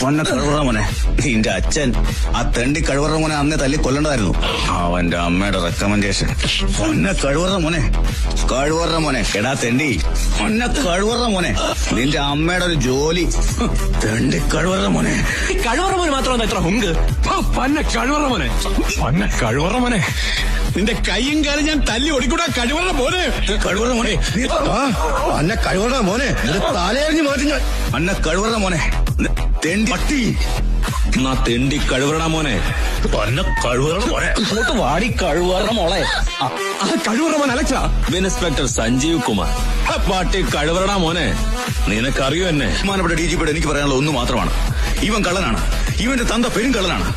പൊന്നെ കഴിവറ മോനെ, നിന്റെ അച്ഛൻ ആ തെണ്ടി കഴിവറ മോനെ അന്നേ തല്ലി കൊല്ലണ്ടായിരുന്നു. അവന്റെ അമ്മയുടെ റെക്കമെൻഡേഷൻ. പൊന്നെ കഴിവറ മോനെ, കഴിവറ മോനെ, എടാ തെണ്ടി, പൊന്നെ കഴിവറ മോനെ, നിന്റെ അമ്മയുടെ ഒരു ജോലി. തെണ്ടി കഴിവറ മോനെ. കഴിവറ മോനെ മാത്രമാണ് എത്ര ഹുങ്ക്. പന്നെ കഴിവറ മോനെ, പന്നെ കഴിവറ മോനെ, നിന്റെ കൈയും കാലും ഞാൻ തല്ലി ഒടിക്കൂടാ കഴിവറ മോനെ. കഴിവറ മോനെ, അന്നെ കഴിവറ മോനെ, തലയറിഞ്ഞ് മാറ്റി ഞാൻ. അന്നെ കഴിവറ മോനെ, തെണ്ടി പട്ടി. എന്നാ തെണ്ടി കഴിവറ മോനെ, പന്നെ കഴിവറ മോനെ. അങ്ങോട്ട് വാടി കഴിവറ മോളെ. കഴിവറ മോൻ അലക്സ. ഇൻസ്പെക്ടർ സഞ്ജീവ് കുമാർ. പാട്ടി കഴിവറ മോനെ, നിനക്കറിയോ എന്നെ? ബഹുമാനപ്പെട്ട DGP എനിക്ക് പറയാനുള്ള ഒന്ന് മാത്രമാണ്, ഇവൻ കള്ളനാണ്, ഇവന്റെ തന്ത പെരും കള്ളനാണ്.